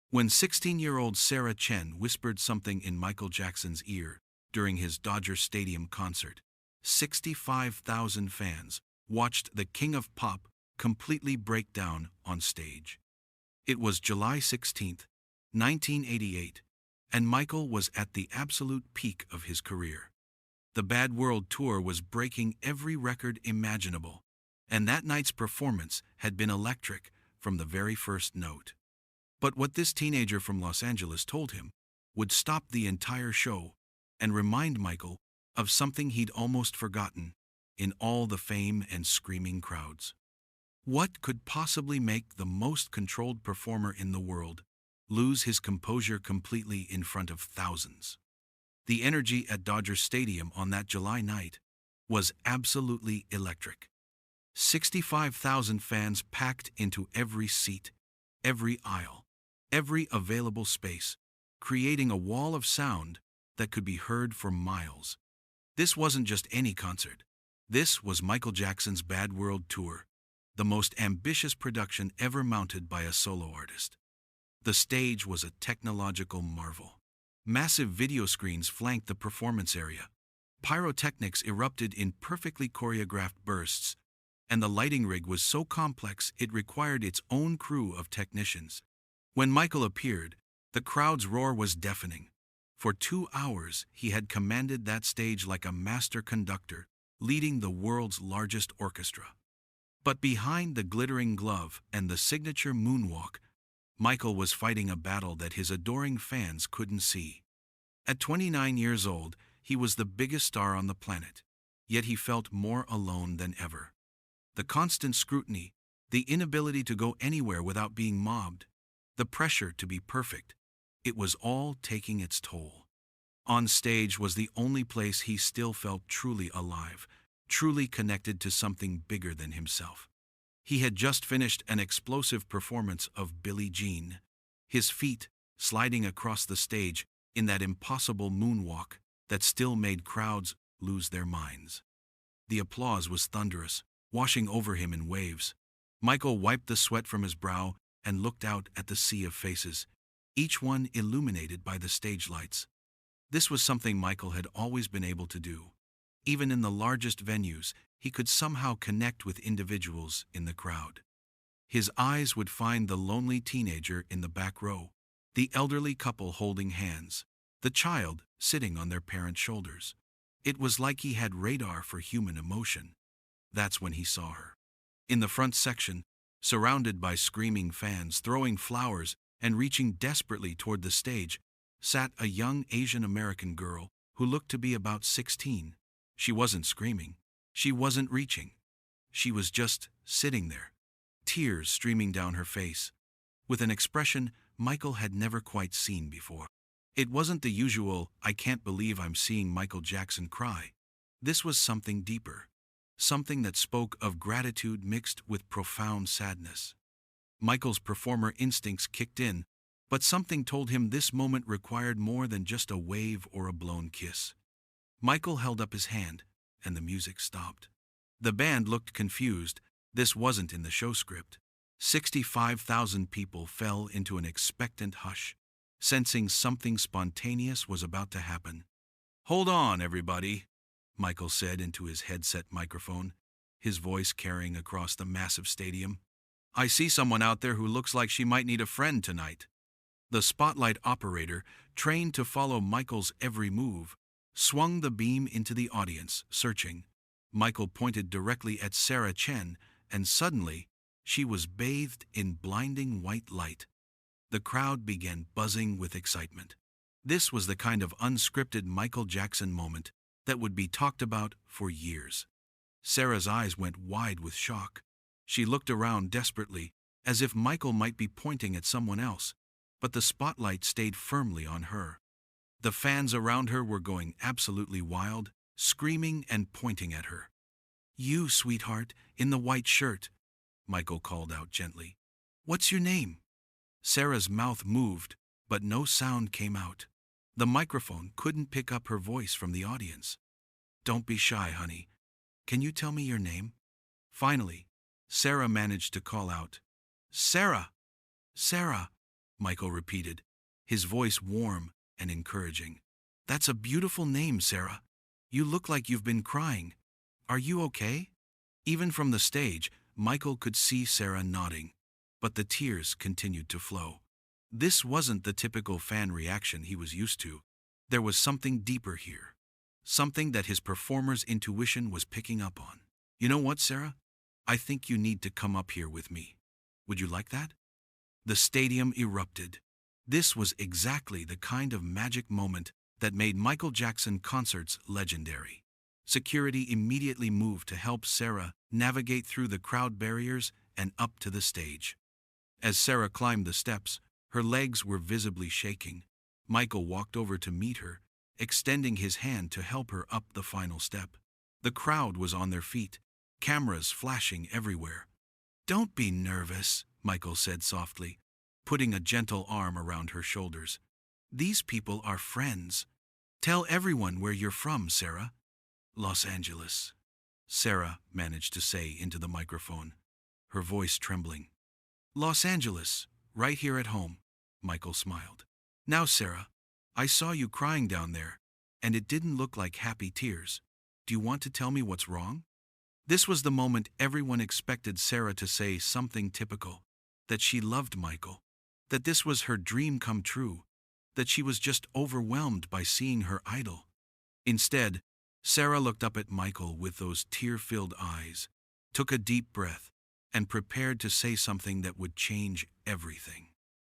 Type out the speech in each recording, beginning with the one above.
When 16-year-old Sarah Chen whispered something in Michael Jackson's ear during his Dodger Stadium concert, 65,000 fans watched the King of Pop completely break down on stage. It was July 16, 1988, and Michael was at the absolute peak of his career. The Bad World Tour was breaking every record imaginable, and that night's performance had been electric from the very first note. But what this teenager from Los Angeles told him would stop the entire show and remind Michael of something he'd almost forgotten in all the fame and screaming crowds. What could possibly make the most controlled performer in the world lose his composure completely in front of thousands? The energy at Dodger Stadium on that July night was absolutely electric. 65,000 fans packed into every seat, every aisle, every available space, creating a wall of sound that could be heard for miles. This wasn't just any concert. This was Michael Jackson's Bad World Tour, the most ambitious production ever mounted by a solo artist. The stage was a technological marvel. Massive video screens flanked the performance area. Pyrotechnics erupted in perfectly choreographed bursts, and the lighting rig was so complex it required its own crew of technicians. When Michael appeared, the crowd's roar was deafening. For 2 hours, he had commanded that stage like a master conductor, leading the world's largest orchestra. But behind the glittering glove and the signature moonwalk, Michael was fighting a battle that his adoring fans couldn't see. At 29 years old, he was the biggest star on the planet, yet he felt more alone than ever. The constant scrutiny, the inability to go anywhere without being mobbed, the pressure to be perfect, it was all taking its toll. On stage was the only place he still felt truly alive, truly connected to something bigger than himself. He had just finished an explosive performance of Billie Jean, his feet sliding across the stage in that impossible moonwalk that still made crowds lose their minds. The applause was thunderous, washing over him in waves. Michael wiped the sweat from his brow and looked out at the sea of faces, each one illuminated by the stage lights. This was something Michael had always been able to do. Even in the largest venues, he could somehow connect with individuals in the crowd. His eyes would find the lonely teenager in the back row, the elderly couple holding hands, the child sitting on their parents' shoulders. It was like he had radar for human emotion. That's when he saw her. In the front section, surrounded by screaming fans, throwing flowers and reaching desperately toward the stage, sat a young Asian American girl who looked to be about 16. She wasn't screaming. She wasn't reaching. She was just sitting there, tears streaming down her face, with an expression Michael had never quite seen before. It wasn't the usual, "I can't believe I'm seeing Michael Jackson cry." This was something deeper, something that spoke of gratitude mixed with profound sadness. Michael's performer instincts kicked in, but something told him this moment required more than just a wave or a blown kiss. Michael held up his hand, and the music stopped. The band looked confused. This wasn't in the show script. 65,000 people fell into an expectant hush, sensing something spontaneous was about to happen. "Hold on, everybody," Michael said into his headset microphone, his voice carrying across the massive stadium. "I see someone out there who looks like she might need a friend tonight." The spotlight operator, trained to follow Michael's every move, swung the beam into the audience, searching. Michael pointed directly at Sarah Chen, and suddenly, she was bathed in blinding white light. The crowd began buzzing with excitement. This was the kind of unscripted Michael Jackson moment that would be talked about for years. Sarah's eyes went wide with shock. She looked around desperately, as if Michael might be pointing at someone else, but the spotlight stayed firmly on her. The fans around her were going absolutely wild, screaming and pointing at her. "You, sweetheart, in the white shirt," Michael called out gently. "What's your name?" Sarah's mouth moved, but no sound came out. The microphone couldn't pick up her voice from the audience. "Don't be shy, honey. Can you tell me your name?" Finally, Sarah managed to call out, "Sarah! Sarah!" Michael repeated, his voice warm and encouraging. That's a beautiful name, Sarah. You look like you've been crying. Are you okay? Even from the stage, Michael could see Sarah nodding, but the tears continued to flow. This wasn't the typical fan reaction he was used to. There was something deeper here. Something that his performer's intuition was picking up on. You know what, Sarah? I think you need to come up here with me. Would you like that? The stadium erupted. This was exactly the kind of magic moment that made Michael Jackson concerts legendary. Security immediately moved to help Sarah navigate through the crowd barriers and up to the stage. As Sarah climbed the steps, her legs were visibly shaking. Michael walked over to meet her, extending his hand to help her up the final step. The crowd was on their feet, cameras flashing everywhere. Don't be nervous, Michael said softly, putting a gentle arm around her shoulders. These people are friends. Tell everyone where you're from, Sarah. Los Angeles, Sarah managed to say into the microphone, her voice trembling. Los Angeles, right here at home, Michael smiled. Now, Sarah, I saw you crying down there, and it didn't look like happy tears. Do you want to tell me what's wrong? This was the moment everyone expected Sarah to say something typical, that she loved Michael, that this was her dream come true, that she was just overwhelmed by seeing her idol. Instead, Sarah looked up at Michael with those tear-filled eyes, took a deep breath, and prepared to say something that would change everything.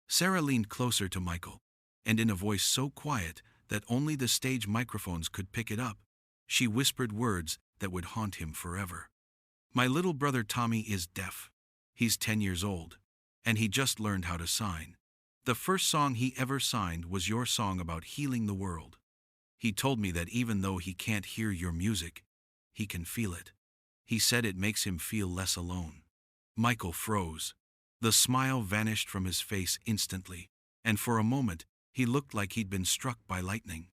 Sarah leaned closer to Michael, and in a voice so quiet that only the stage microphones could pick it up, she whispered words that would haunt him forever. My little brother Tommy is deaf. He's 10 years old, and he just learned how to sign. The first song he ever signed was your song about healing the world. He told me that even though he can't hear your music, he can feel it. He said it makes him feel less alone. Michael froze. The smile vanished from his face instantly, and for a moment, he looked like he'd been struck by lightning.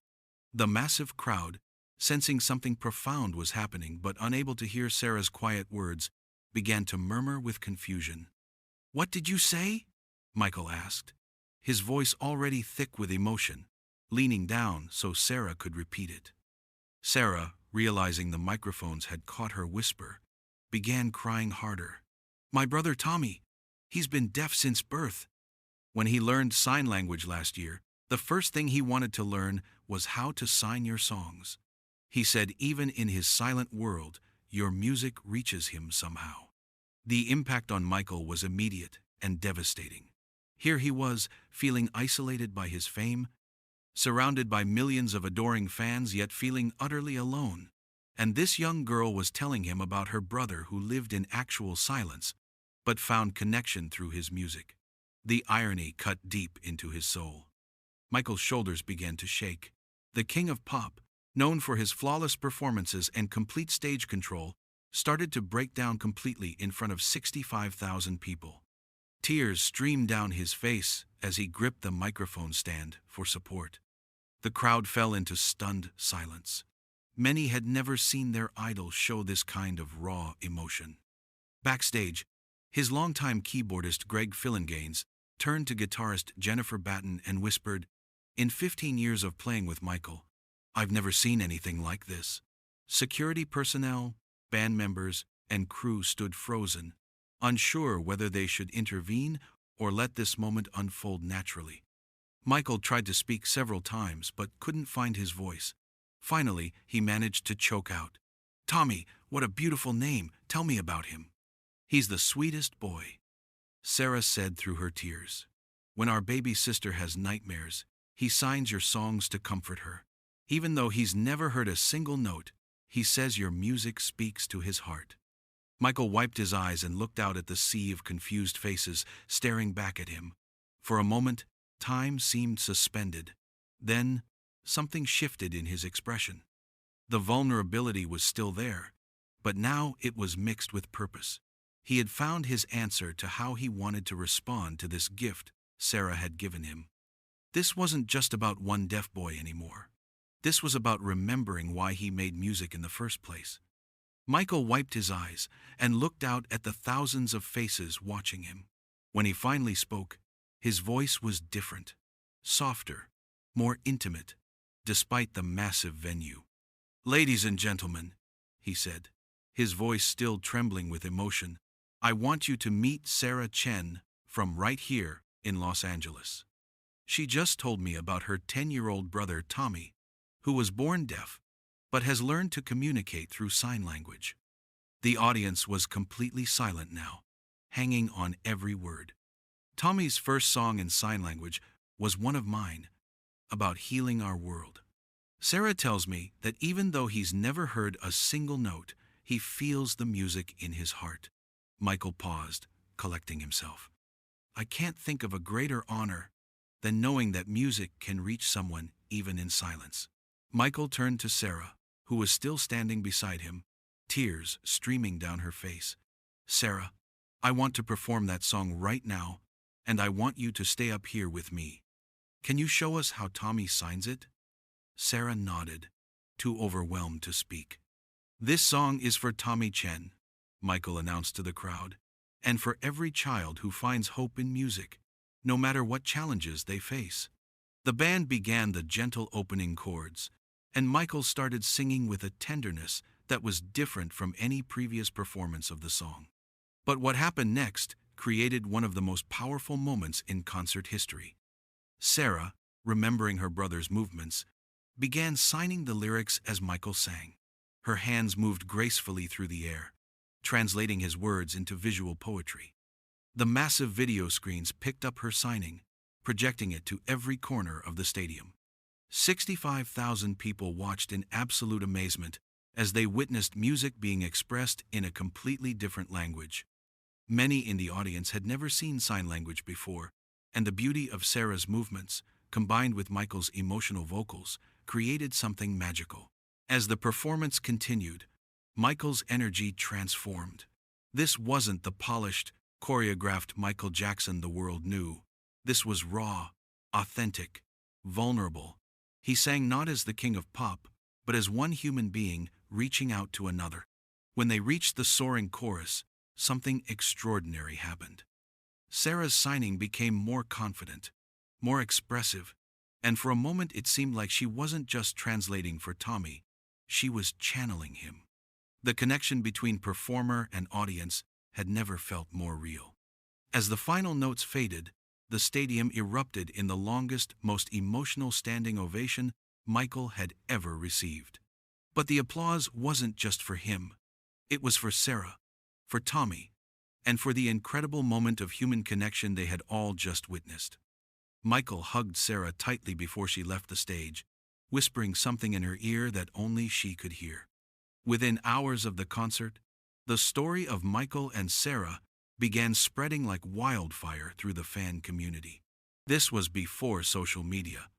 The massive crowd, sensing something profound was happening but unable to hear Sarah's quiet words, began to murmur with confusion. What did you say? Michael asked, his voice already thick with emotion, leaning down so Sarah could repeat it. Sarah, realizing the microphones had caught her whisper, began crying harder. My brother Tommy, he's been deaf since birth. When he learned sign language last year, the first thing he wanted to learn was how to sign your songs. He said even in his silent world, your music reaches him somehow. The impact on Michael was immediate and devastating. Here he was, feeling isolated by his fame, surrounded by millions of adoring fans yet feeling utterly alone. And this young girl was telling him about her brother who lived in actual silence, but found connection through his music. The irony cut deep into his soul. Michael's shoulders began to shake. The king of pop, known for his flawless performances and complete stage control, started to break down completely in front of 65,000 people. Tears streamed down his face as he gripped the microphone stand for support. The crowd fell into stunned silence. Many had never seen their idol show this kind of raw emotion. Backstage, his longtime keyboardist Greg Phillinganes turned to guitarist Jennifer Batten and whispered, In 15 years of playing with Michael, I've never seen anything like this. Security personnel, band members, and crew stood frozen, unsure whether they should intervene or let this moment unfold naturally. Michael tried to speak several times but couldn't find his voice. Finally, he managed to choke out, Tommy, what a beautiful name. Tell me about him. He's the sweetest boy, Sarah said through her tears. When our baby sister has nightmares, he signs your songs to comfort her. Even though he's never heard a single note, he says your music speaks to his heart. Michael wiped his eyes and looked out at the sea of confused faces staring back at him. For a moment, time seemed suspended. Then, something shifted in his expression. The vulnerability was still there, but now it was mixed with purpose. He had found his answer to how he wanted to respond to this gift Sarah had given him. This wasn't just about one deaf boy anymore. This was about remembering why he made music in the first place. Michael wiped his eyes and looked out at the thousands of faces watching him. When he finally spoke, His voice was different, softer, more intimate, despite the massive venue. "Ladies and gentlemen," he said, his voice still trembling with emotion, "I want you to meet Sarah Chen from right here in Los Angeles. She just told me about her 10-year-old brother Tommy, who was born deaf, but has learned to communicate through sign language." The audience was completely silent now, hanging on every word. Tommy's first song in sign language was one of mine, about healing our world. Sarah tells me that even though he's never heard a single note, he feels the music in his heart. Michael paused, collecting himself. "I can't think of a greater honor than knowing that music can reach someone even in silence." Michael turned to Sarah, who was still standing beside him, tears streaming down her face. "Sarah, I want to perform that song right now, and I want you to stay up here with me. Can you show us how Tommy signs it?" Sarah nodded, too overwhelmed to speak. "This song is for Tommy Chen," Michael announced to the crowd, "and for every child who finds hope in music, no matter what challenges they face." The band began the gentle opening chords, and Michael started singing with a tenderness that was different from any previous performance of the song. But what happened next created one of the most powerful moments in concert history. Sarah, remembering her brother's movements, began signing the lyrics as Michael sang. Her hands moved gracefully through the air, translating his words into visual poetry. The massive video screens picked up her signing, projecting it to every corner of the stadium. 65,000 people watched in absolute amazement as they witnessed music being expressed in a completely different language. Many in the audience had never seen sign language before, and the beauty of Sarah's movements, combined with Michael's emotional vocals, created something magical. As the performance continued, Michael's energy transformed. This wasn't the polished, choreographed Michael Jackson the world knew. This was raw, authentic, vulnerable. He sang not as the king of pop, but as one human being reaching out to another. When they reached the soaring chorus, something extraordinary happened. Sarah's signing became more confident, more expressive, and for a moment it seemed like she wasn't just translating for Tommy, she was channeling him. The connection between performer and audience had never felt more real. As the final notes faded, the stadium erupted in the longest, most emotional standing ovation Michael had ever received. But the applause wasn't just for him. It was for Sarah, for Tommy, and for the incredible moment of human connection they had all just witnessed. Michael hugged Sarah tightly before she left the stage, whispering something in her ear that only she could hear. Within hours of the concert, the story of Michael and Sarah began spreading like wildfire through the fan community. This was before social media,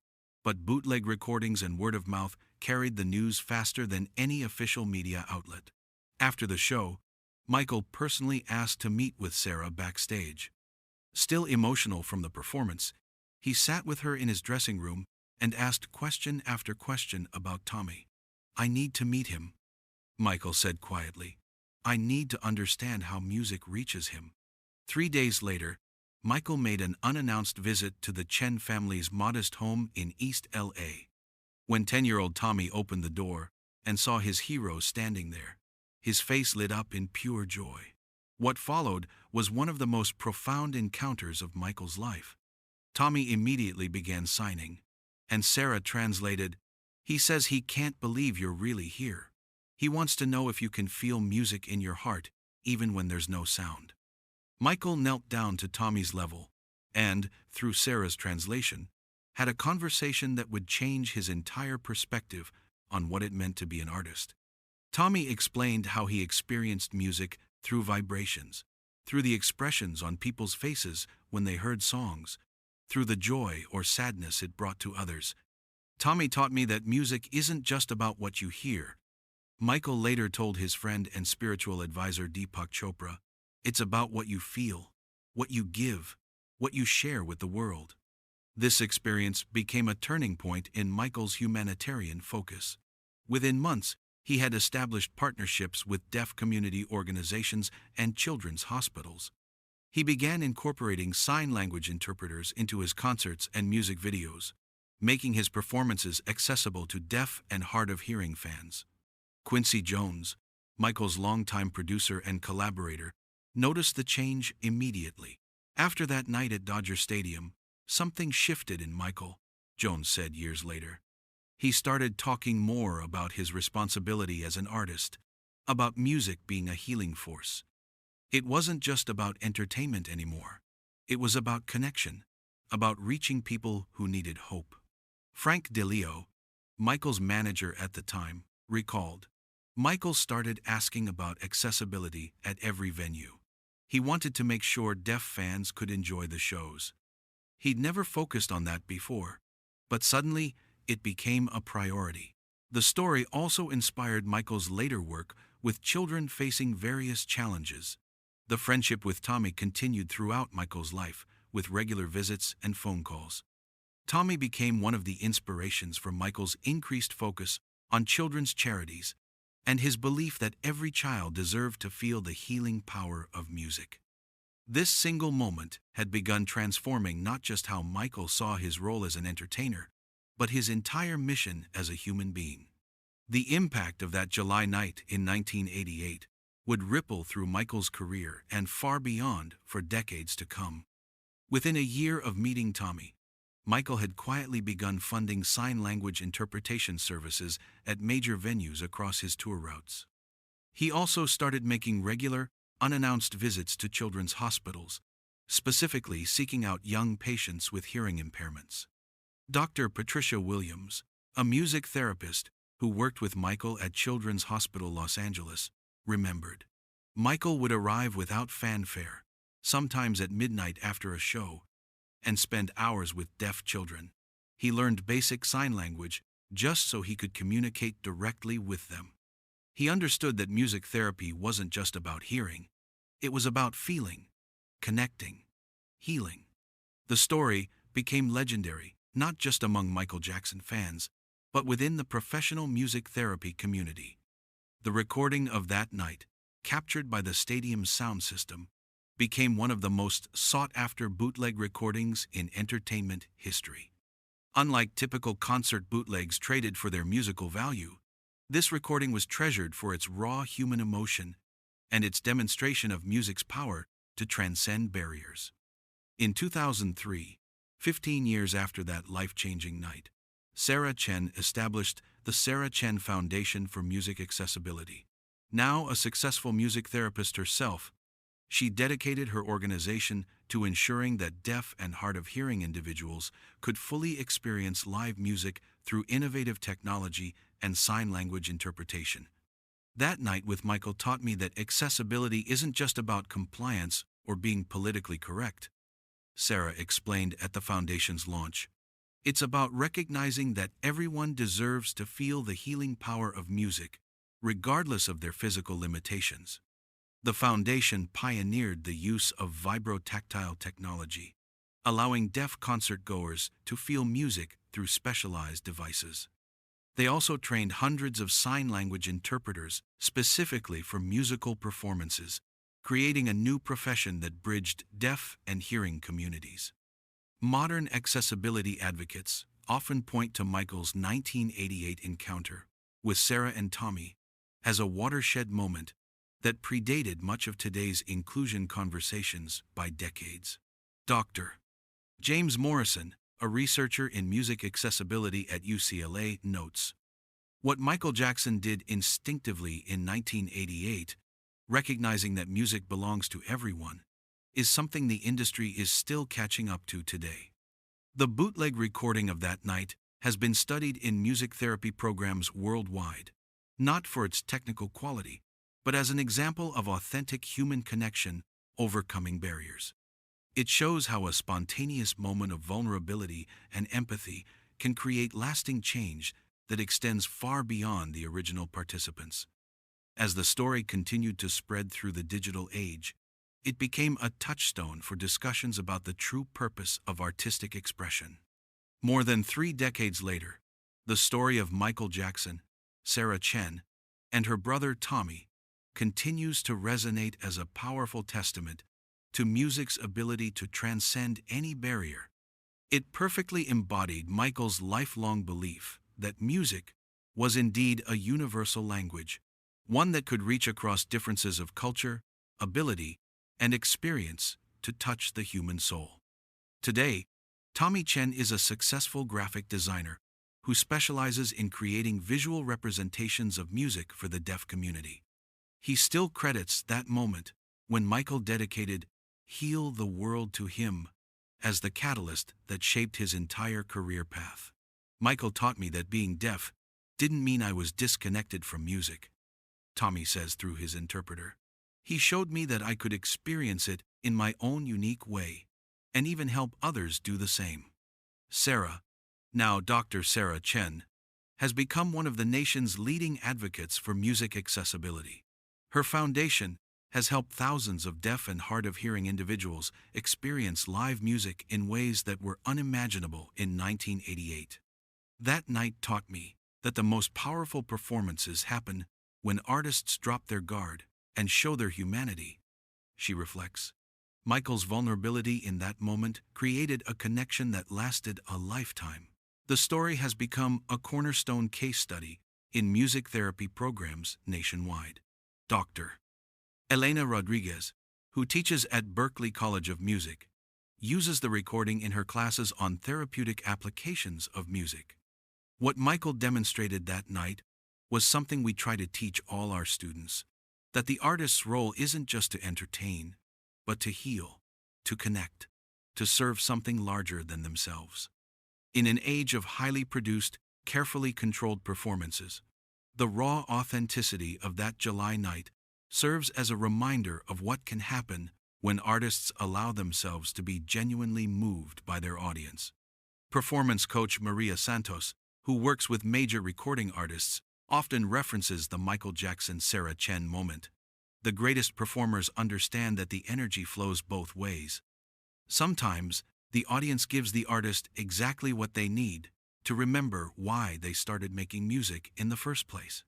but bootleg recordings and word of mouth carried the news faster than any official media outlet. After the show, Michael personally asked to meet with Sarah backstage. Still emotional from the performance, he sat with her in his dressing room and asked question after question about Tommy. "I need to meet him," Michael said quietly. "I need to understand how music reaches him." 3 days later, Michael made an unannounced visit to the Chen family's modest home in East LA. When 10-year-old Tommy opened the door and saw his hero standing there, his face lit up in pure joy. What followed was one of the most profound encounters of Michael's life. Tommy immediately began signing, and Sarah translated, "He says he can't believe you're really here. He wants to know if you can feel music in your heart, even when there's no sound." Michael knelt down to Tommy's level and, through Sarah's translation, had a conversation that would change his entire perspective on what it meant to be an artist. Tommy explained how he experienced music through vibrations, through the expressions on people's faces when they heard songs, through the joy or sadness it brought to others. "Tommy taught me that music isn't just about what you hear," Michael later told his friend and spiritual advisor Deepak Chopra. "It's about what you feel, what you give, what you share with the world." This experience became a turning point in Michael's humanitarian focus. Within months, he had established partnerships with deaf community organizations and children's hospitals. He began incorporating sign language interpreters into his concerts and music videos, making his performances accessible to deaf and hard-of-hearing fans. Quincy Jones, Michael's longtime producer and collaborator, noticed the change immediately. After that night at Dodger Stadium, something shifted in Michael, Jones said years later. He started talking more about his responsibility as an artist, about music being a healing force. It wasn't just about entertainment anymore. It was about connection, about reaching people who needed hope. Frank DeLeo, Michael's manager at the time, recalled, Michael started asking about accessibility at every venue. He wanted to make sure deaf fans could enjoy the shows. He'd never focused on that before, but suddenly it became a priority. The story also inspired Michael's later work with children facing various challenges. The friendship with Tommy continued throughout Michael's life, with regular visits and phone calls. Tommy became one of the inspirations for Michael's increased focus on children's charities and his belief that every child deserved to feel the healing power of music. This single moment had begun transforming not just how Michael saw his role as an entertainer, but his entire mission as a human being. The impact of that July night in 1988 would ripple through Michael's career and far beyond for decades to come. Within a year of meeting Tommy, Michael had quietly begun funding sign language interpretation services at major venues across his tour routes. He also started making regular, unannounced visits to children's hospitals, specifically seeking out young patients with hearing impairments. Dr. Patricia Williams, a music therapist who worked with Michael at Children's Hospital Los Angeles, remembered. Michael would arrive without fanfare, sometimes at midnight after a show, and spend hours with deaf children. He learned basic sign language just so he could communicate directly with them. He understood that music therapy wasn't just about hearing, it was about feeling, connecting, healing. The story became legendary, not just among Michael Jackson fans, but within the professional music therapy community. The recording of that night, captured by the stadium's sound system, became one of the most sought-after bootleg recordings in entertainment history. Unlike typical concert bootlegs traded for their musical value, this recording was treasured for its raw human emotion and its demonstration of music's power to transcend barriers. In 2003, 15 years after that life-changing night, Sarah Chen established the Sarah Chen Foundation for Music Accessibility. Now a successful music therapist herself, she dedicated her organization to ensuring that deaf and hard-of-hearing individuals could fully experience live music through innovative technology and sign language interpretation. That night with Michael taught me that accessibility isn't just about compliance or being politically correct, Sarah explained at the foundation's launch. It's about recognizing that everyone deserves to feel the healing power of music, regardless of their physical limitations. The foundation pioneered the use of vibrotactile technology, allowing deaf concertgoers to feel music through specialized devices. They also trained hundreds of sign language interpreters specifically for musical performances, creating a new profession that bridged deaf and hearing communities. Modern accessibility advocates often point to Michael's 1988 encounter with Sarah and Tommy as a watershed moment that predated much of today's inclusion conversations by decades. Dr. James Morrison, a researcher in music accessibility at UCLA, notes, what Michael Jackson did instinctively in 1988, recognizing that music belongs to everyone, is something the industry is still catching up to today. The bootleg recording of that night has been studied in music therapy programs worldwide, not for its technical quality, but as an example of authentic human connection overcoming barriers. It shows how a spontaneous moment of vulnerability and empathy can create lasting change that extends far beyond the original participants. As the story continued to spread through the digital age, it became a touchstone for discussions about the true purpose of artistic expression. More than 3 decades later, the story of Michael Jackson, Sarah Chen, and her brother Tommy continues to resonate as a powerful testament to music's ability to transcend any barrier. It perfectly embodied Michael's lifelong belief that music was indeed a universal language, one that could reach across differences of culture, ability, and experience to touch the human soul. Today, Tommy Chen is a successful graphic designer who specializes in creating visual representations of music for the deaf community. He still credits that moment when Michael dedicated Heal the World to him as the catalyst that shaped his entire career path. Michael taught me that being deaf didn't mean I was disconnected from music, Tommy says through his interpreter. He showed me that I could experience it in my own unique way and even help others do the same. Sarah, now Dr. Sarah Chen, has become one of the nation's leading advocates for music accessibility. Her foundation has helped thousands of deaf and hard of hearing individuals experience live music in ways that were unimaginable in 1988. That night taught me that the most powerful performances happen when artists drop their guard and show their humanity, she reflects. Michael's vulnerability in that moment created a connection that lasted a lifetime. The story has become a cornerstone case study in music therapy programs nationwide. Dr. Elena Rodriguez, who teaches at Berklee College of Music, uses the recording in her classes on therapeutic applications of music. What Michael demonstrated that night was something we try to teach all our students, that the artist's role isn't just to entertain, but to heal, to connect, to serve something larger than themselves. In an age of highly produced, carefully controlled performances, the raw authenticity of that July night serves as a reminder of what can happen when artists allow themselves to be genuinely moved by their audience. Performance coach Maria Santos, who works with major recording artists, often references the Michael Jackson Sarah Chen moment. The greatest performers understand that the energy flows both ways. Sometimes, the audience gives the artist exactly what they need to remember why they started making music in the first place.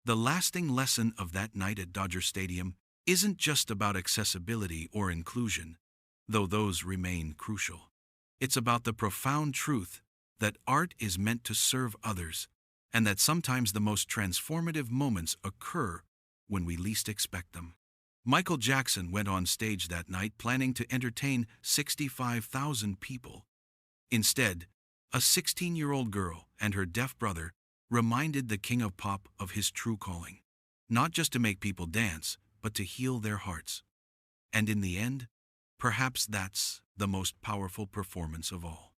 The lasting lesson of that night at Dodger Stadium isn't just about accessibility or inclusion, though those remain crucial. It's about the profound truth that art is meant to serve others, and that sometimes the most transformative moments occur when we least expect them. Michael Jackson went on stage that night planning to entertain 65,000 people. Instead, a 16-year-old girl and her deaf brother reminded the King of Pop of his true calling, not just to make people dance, but to heal their hearts. And in the end, perhaps that's the most powerful performance of all.